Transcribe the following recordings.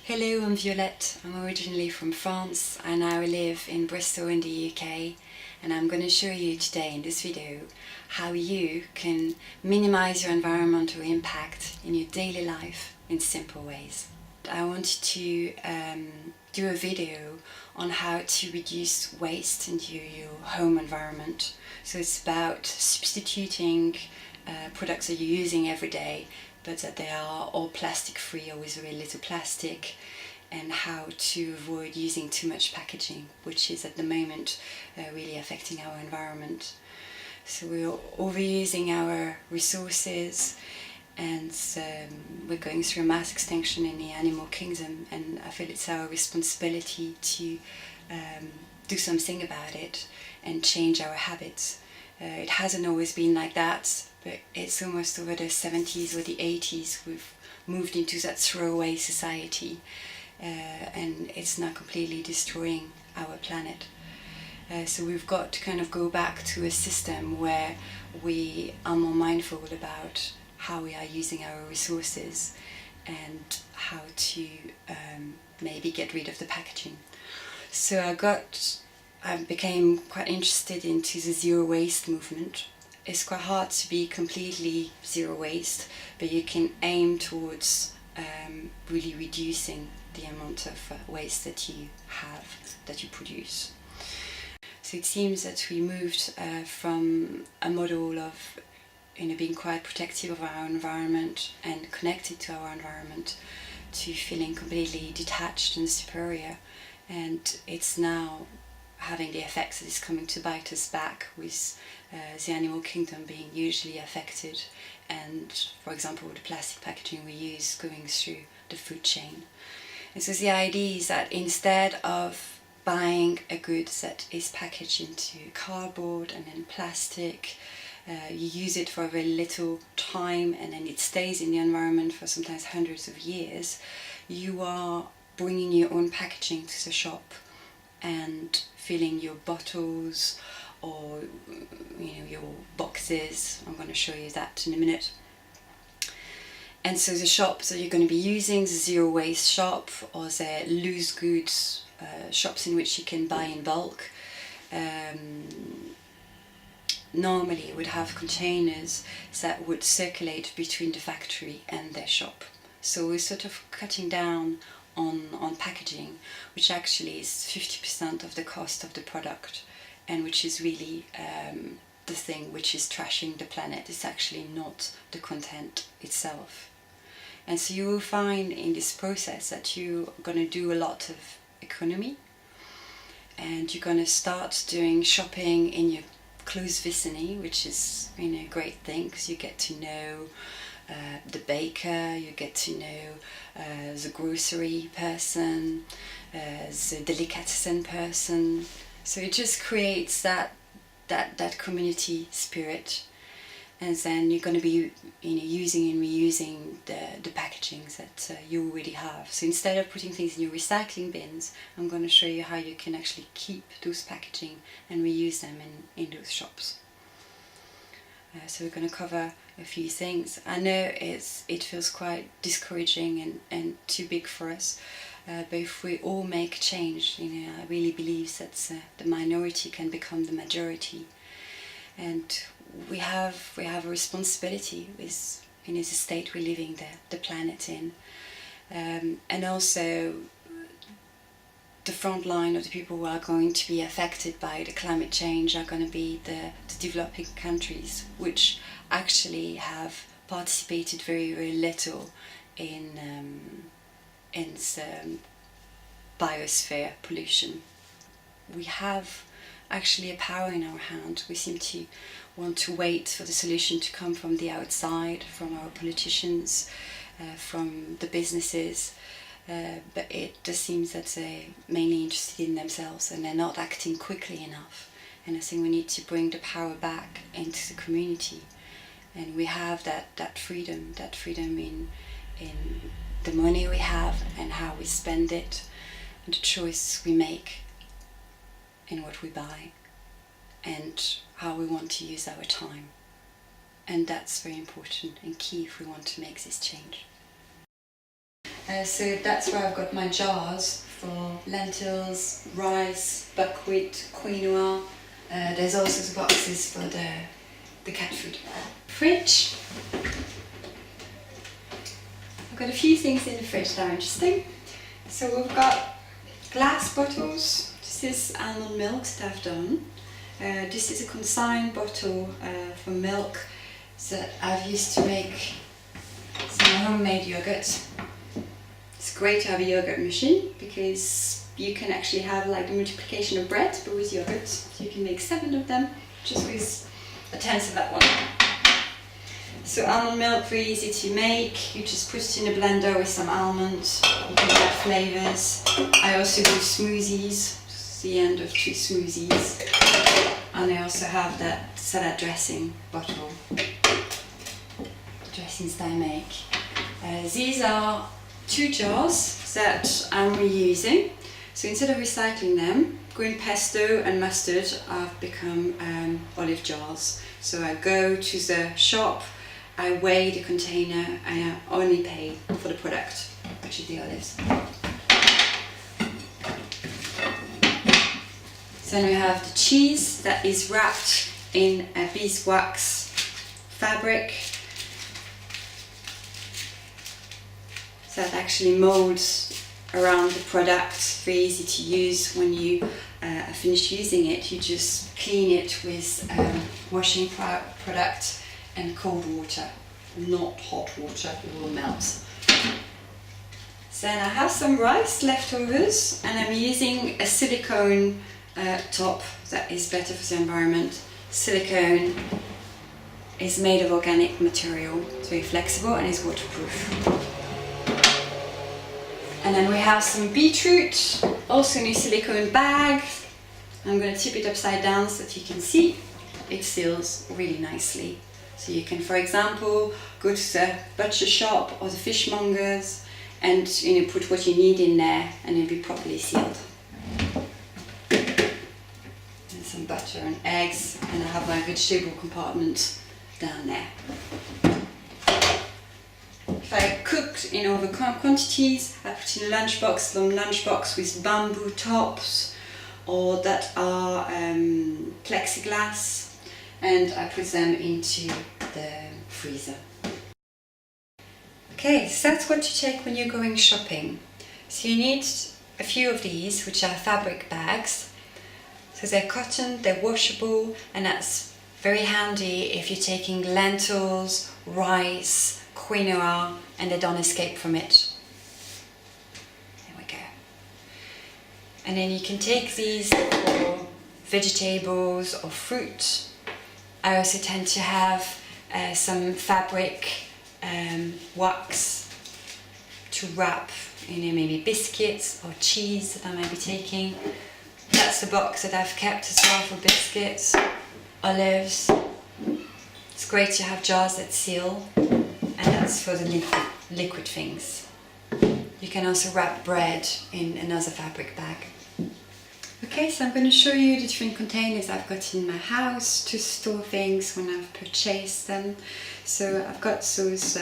Hello, I'm Violette. I'm originally from France. I now live in Bristol in the UK, and I'm going to show you today in this video how you can minimize your environmental impact in your daily life in simple ways. I wanted to do a video on how to reduce waste into your home environment. So it's about substituting products that you're using every day, but that they are all plastic free or with very little plastic, and how to avoid using too much packaging, which is at the moment really affecting our environment. So we're overusing our resources, and we're going through a mass extinction in the animal kingdom, and I feel it's our responsibility to do something about it and change our habits. It hasn't always been like that, but it's almost over the 70s or the 80s we've moved into that throwaway society, and it's now completely destroying our planet. So we've got to kind of go back to a system where we are more mindful about how we are using our resources and how to maybe get rid of the packaging. So I became quite interested into the zero waste movement. It's quite hard to be completely zero waste, but you can aim towards really reducing the amount of waste that you produce. So it seems that we moved from a model of being quite protective of our environment and connected to our environment to feeling completely detached and superior, and it's now having the effects that is coming to bite us back, with the animal kingdom being hugely affected, and for example the plastic packaging we use going through the food chain. And so the idea is that instead of buying a good that is packaged into cardboard and then plastic, you use it for a very little time and then it stays in the environment for sometimes hundreds of years, you are bringing your own packaging to the shop and filling your bottles or your boxes. I'm going to show you that in a minute. And so the shops that you're going to be using, the zero waste shop or the loose goods shops in which you can buy in bulk, normally would have containers that would circulate between the factory and their shop. So we're sort of cutting down on packaging, which actually is 50% of the cost of the product, and which is really the thing which is trashing the planet. It's actually not the content itself. And so you will find in this process that you're going to do a lot of economy, and you're going to start doing shopping in your close vicinity, which is a great thing because you get to know the baker, you get to know the grocery person, the delicatessen person. So it just creates that community spirit, and then you're going to be using and reusing the packagings that you already have. So instead of putting things in your recycling bins, I'm going to show you how you can actually keep those packaging and reuse them in those shops. So we're going to cover a few things. I know it feels quite discouraging and too big for us, but if we all make change, I really believe that the minority can become the majority, and we have a responsibility with the state we're living the planet in, and also the front line of the people who are going to be affected by the climate change are going to be the developing countries, which actually have participated very, very little in biosphere pollution. We have actually a power in our hand. We seem to want to wait for the solution to come from the outside, from our politicians, from the businesses, but it just seems that they're mainly interested in themselves and they're not acting quickly enough. And I think we need to bring the power back into the community, and we have that freedom in the money we have and how we spend it, and the choice we make in what we buy and how we want to use our time. And that's very important and key if we want to make this change. So that's where I've got my jars for lentils, rice, buckwheat, quinoa. There's also the boxes for the cat food. Fridge. I've got a few things in the fridge that are interesting. So we've got glass bottles. This is almond milk that I've done. This is a consigned bottle for milk that I've used to make some homemade yogurt. It's great to have a yogurt machine because you can actually have like the multiplication of bread but with yogurt. So you can make 7 of them just with a tenth of that one. So almond milk, very easy to make. You just put it in a blender with some almonds. You can add flavours. I also do smoothies. This is the end of 2 smoothies. And I also have that salad dressing bottle. Dressings that I make. These are 2 jars that I'm reusing. So instead of recycling them, green pesto and mustard have become olive jars. So I go to the shop, I weigh the container, and I only pay for the product, which is the olives. Then we have the cheese that is wrapped in a beeswax fabric. So that actually molds around the product, very easy to use. When you are finished using it, you just clean it with washing product and cold water, not hot water, it will melt. Then I have some rice leftovers and I'm using a silicone top that is better for the environment. Silicone is made of organic material, it's very flexible and is waterproof. And then we have some beetroot, also in a silicone bag. I'm going to tip it upside down so that you can see. It seals really nicely. So you can, for example, go to the butcher shop or the fishmongers and put what you need in there and it'll be properly sealed. And some butter and eggs, and I have my vegetable compartment down there. If I cooked in over quantities, I put in a lunchbox, long lunchbox with bamboo tops or that are plexiglass, and I put them into the freezer. Okay, so that's what you take when you're going shopping. So you need a few of these, which are fabric bags. So they're cotton, they're washable, and that's very handy if you're taking lentils, rice, quinoa, and they don't escape from it. There we go. And then you can take these for vegetables or fruit. I also tend to have some fabric wax to wrap, maybe biscuits or cheese that I might be taking. That's the box that I've kept as well for biscuits, olives. It's great to have jars that seal, and that's for the liquid things. You can also wrap bread in another fabric bag. Okay, so I'm going to show you the different containers I've got in my house to store things when I've purchased them. So I've got those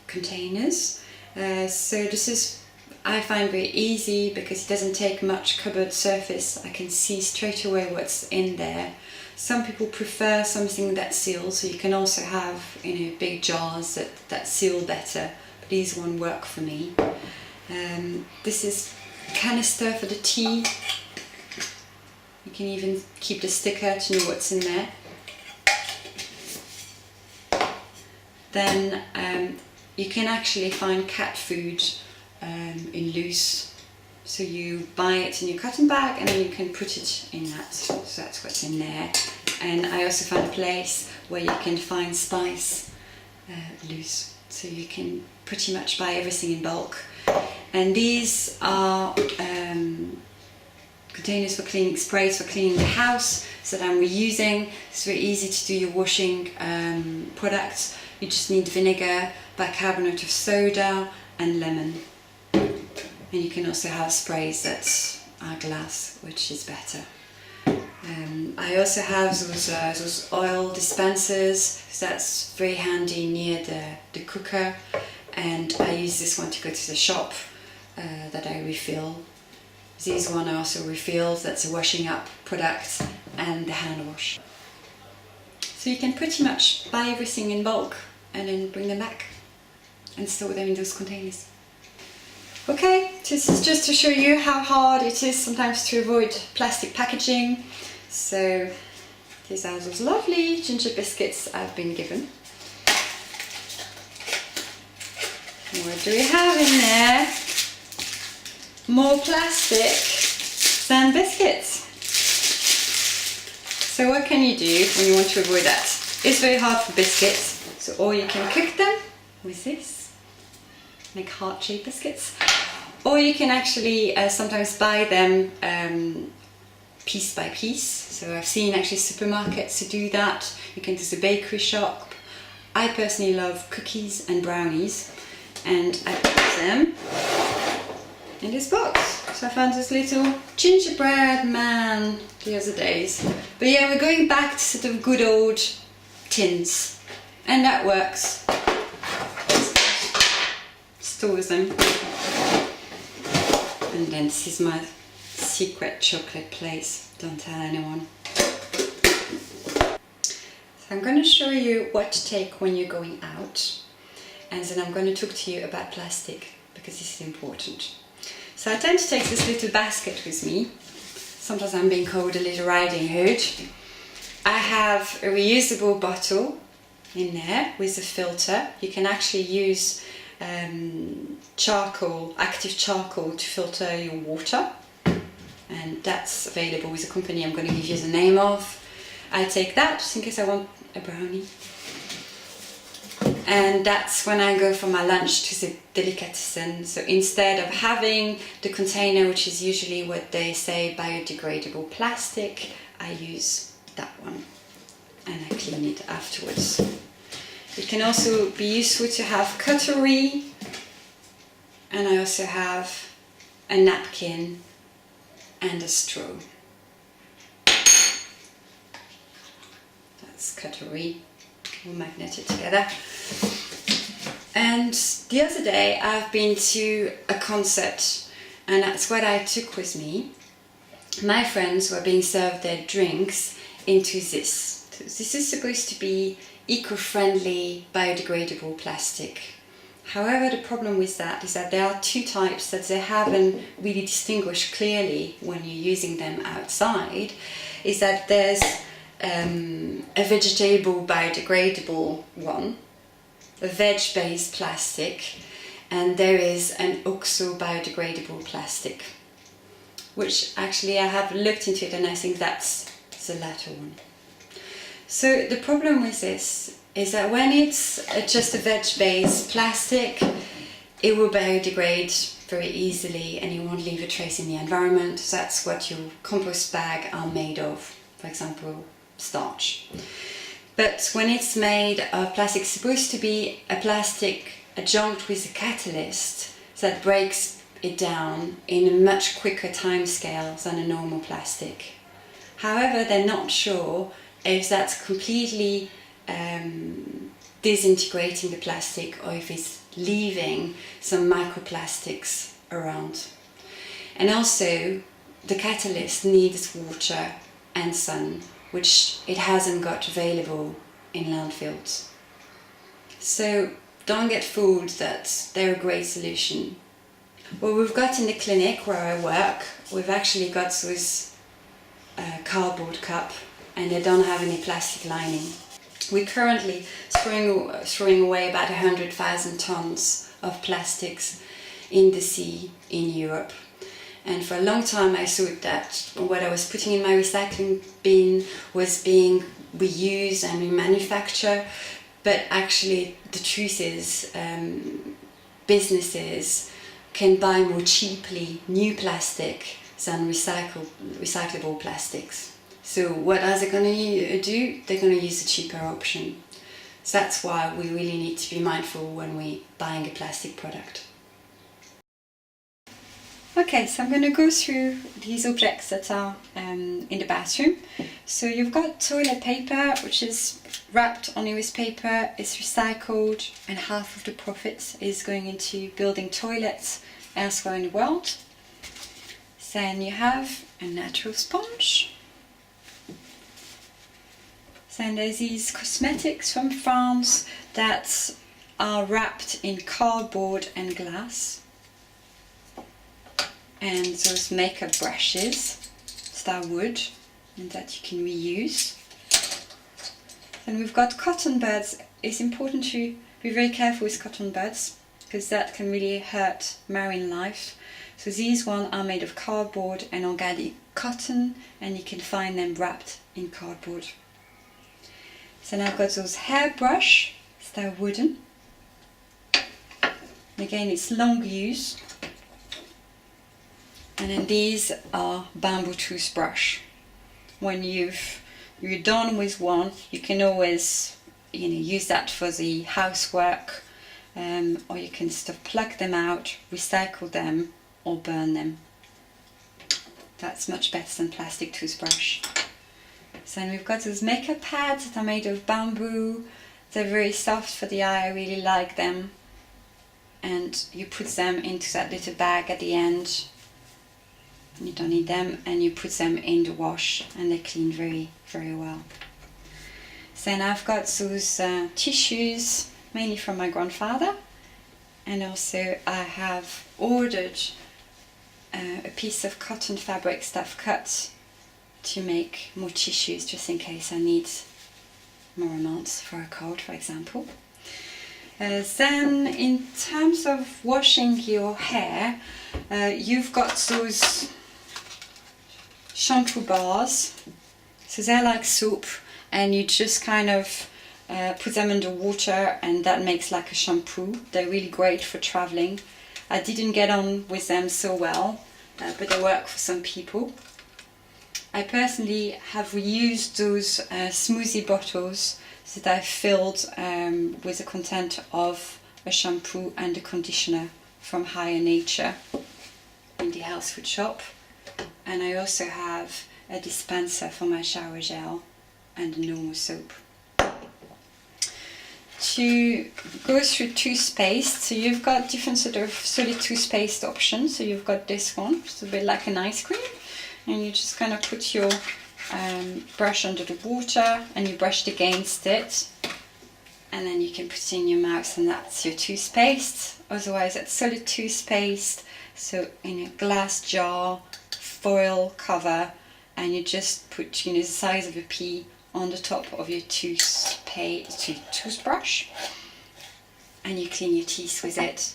containers. So this is, I find, very easy because it doesn't take much cupboard surface. I can see straight away what's in there. Some people prefer something that seals, so you can also have big jars that seal better, but these won't work for me. This is canister for the tea. You can even keep the sticker to know what's in there. Then you can actually find cat food in loose. So you buy it in your cotton bag and then you can put it in that. So that's what's in there. And I also found a place where you can find spice loose. So you can pretty much buy everything in bulk. And these are containers for cleaning, sprays for cleaning the house, so that I'm reusing. It's very easy to do your washing products. You just need vinegar, bicarbonate of soda and lemon. And you can also have sprays that are glass, which is better. I also have those oil dispensers, so that's very handy near the cooker. and I use this one to go to the shop that I refill. This one I also refill, that's a washing up product, and the hand wash. So you can pretty much buy everything in bulk and then bring them back and store them in those containers. Okay, this is just to show you how hard it is sometimes to avoid plastic packaging. So these are those lovely ginger biscuits I've been given. What do we have in there? More plastic than biscuits. So what can you do when you want to avoid that? It's very hard for biscuits, so or you can cook them with this, make heart-shaped biscuits, or you can actually sometimes buy them piece by piece. So I've seen actually supermarkets to do that. You can do the bakery shop. I personally love cookies and brownies, and I put them in this box. So I found this little gingerbread man the other days. But yeah, we're going back to sort of good old tins, and that works. Stores them. And then this is my secret chocolate place. Don't tell anyone. So I'm going to show you what to take when you're going out, and then I'm going to talk to you about plastic, because this is important. So I tend to take this little basket with me. Sometimes I'm being called a little riding hood. I have a reusable bottle in there with a filter. You can actually use charcoal, active charcoal, to filter your water, and that's available with a company I'm going to give you the name of. I take that just in case I want a brownie. And that's when I go for my lunch to the delicatessen. So instead of having the container, which is usually what they say biodegradable plastic, I use that one and I clean it afterwards. It can also be useful to have cutlery, and I also have a napkin and a straw. That's cutlery. All magneted together. And the other day I've been to a concert, and that's what I took with me. My friends were being served their drinks into this. This is supposed to be eco-friendly, biodegradable plastic. However, the problem with that is that there are two types that they haven't really distinguished clearly when you're using them outside. Is that there's a vegetable biodegradable one, a veg-based plastic, and there is an oxo biodegradable plastic, which actually I have looked into it and I think that's the latter one. So the problem with this is that when it's just a veg-based plastic, it will biodegrade very easily and it won't leave a trace in the environment. So that's what your compost bag are made of, for example, starch. But when it's made of plastic, it's supposed to be a plastic adjunct with a catalyst that breaks it down in a much quicker time scale than a normal plastic. However, they're not sure if that's completely disintegrating the plastic or if it's leaving some microplastics around. And also, the catalyst needs water and sun, which it hasn't got available in landfills. So don't get fooled that they're a great solution. What we've got in the clinic where I work, we've actually got this cardboard cup, and they don't have any plastic lining. We're currently throwing away about 100,000 tons of plastics in the sea in Europe. And for a long time I thought that what I was putting in my recycling bin was being reused and remanufactured, but actually the truth is businesses can buy more cheaply new plastic than recyclable plastics. So what are they going to do? They're going to use the cheaper option. So that's why we really need to be mindful when we're buying a plastic product. Okay, so I'm going to go through these objects that are in the bathroom. So you've got toilet paper, which is wrapped on newspaper, it's recycled, and half of the profits is going into building toilets elsewhere in the world. Then you have a natural sponge. Then there's these cosmetics from France that are wrapped in cardboard and glass. And those makeup brushes that are wood and that you can reuse. Then we've got cotton buds. It's important to be very careful with cotton buds because that can really hurt marine life. So these ones are made of cardboard and organic cotton, and you can find them wrapped in cardboard. So now I've got those hairbrush that are wooden. And again, it's long use. And then these are bamboo toothbrush. When you're done with one, you can always use that for the housework, or you can just pluck them out, recycle them, or burn them. That's much better than plastic toothbrush. So then we've got those makeup pads that are made of bamboo. They're very soft for the eye, I really like them. And you put them into that little bag at the end. You don't need them, and you put them in the wash and they clean very, very well. So then I've got those tissues, mainly from my grandfather, and also I have ordered a piece of cotton fabric that I've cut to make more tissues just in case I need more amounts for a cold, for example. Then in terms of washing your hair, you've got those shampoo bars. So they're like soap, and you just kind of put them under water and that makes like a shampoo. They're really great for traveling. I didn't get on with them so well, but they work for some people. I personally have reused those smoothie bottles that I filled with the content of a shampoo and a conditioner from Higher Nature in the health food shop. And I also have a dispenser for my shower gel and a normal soap. To go through toothpaste, so you've got different sort of solid toothpaste options. So you've got this one, it's a bit like an ice cream, and you just kind of put your brush under the water and you brush against it, and then you can put it in your mouth and that's your toothpaste. Otherwise it's solid toothpaste, so in a glass jar, foil cover, and you just put the size of a pea on the top of your toothbrush, and you clean your teeth with it.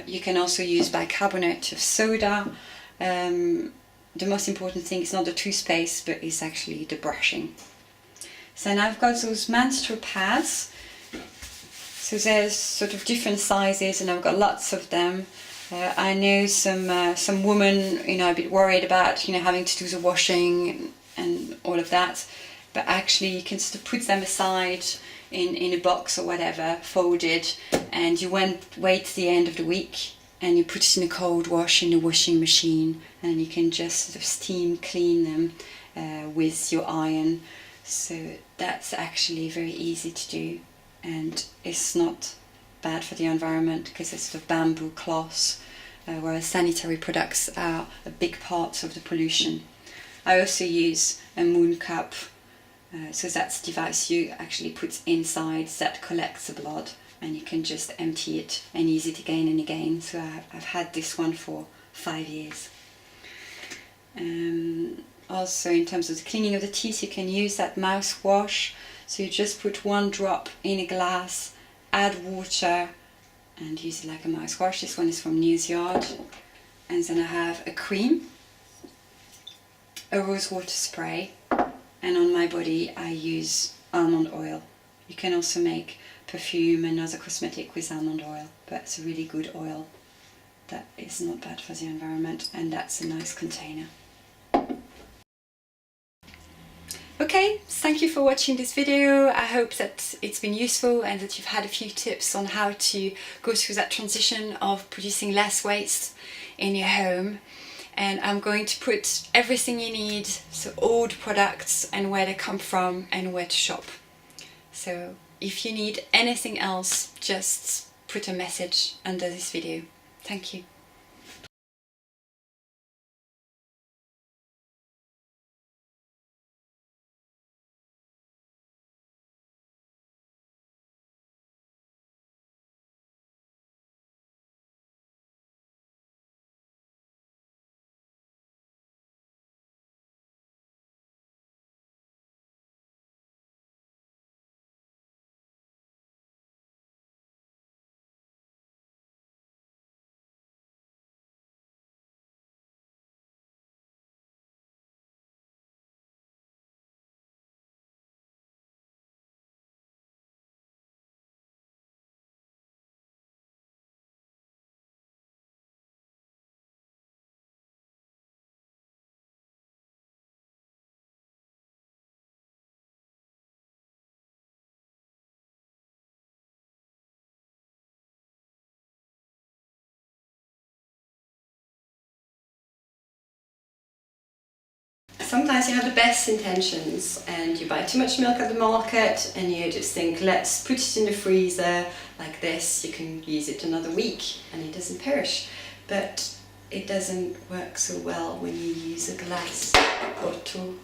You can also use bicarbonate of soda. The most important thing is not the toothpaste, but it's actually the brushing. So now I've got those menstrual pads. So there's sort of different sizes, and I've got lots of them. I know some women, are a bit worried about, having to do the washing and all of that. But actually you can sort of put them aside in a box or whatever, folded, and you wait to the end of the week and you put it in a cold wash in the washing machine, and you can just sort of steam clean them with your iron. So that's actually very easy to do, and it's not bad for the environment because it's sort of bamboo cloths, whereas sanitary products are a big part of the pollution. I also use a moon cup. So that's a device you actually put inside that collects the blood, and you can just empty it and use it again and again. So I've had this one for 5 years. Also in terms of the cleaning of the teeth, you can use that mouthwash. So you just put 1 drop in a glass, add water and use it like a mouthwash. This one is from Newsyard. And then I have a cream, a rose water spray, and on my body I use almond oil. You can also make perfume and other cosmetic with almond oil, but it's a really good oil that is not bad for the environment, and that's a nice container. Okay, thank thank you for watching this video. I hope that it's been useful and that you've had a few tips on how to go through that transition of producing less waste in your home. And I'm going to put everything you need, so all the products and where they come from and where to shop. So if you need anything else, just put a message under this video. Thank you. Sometimes you have the best intentions and you buy too much milk at the market and you just think, let's put it in the freezer like this, you can use it another week and it doesn't perish. But it doesn't work so well when you use a glass bottle.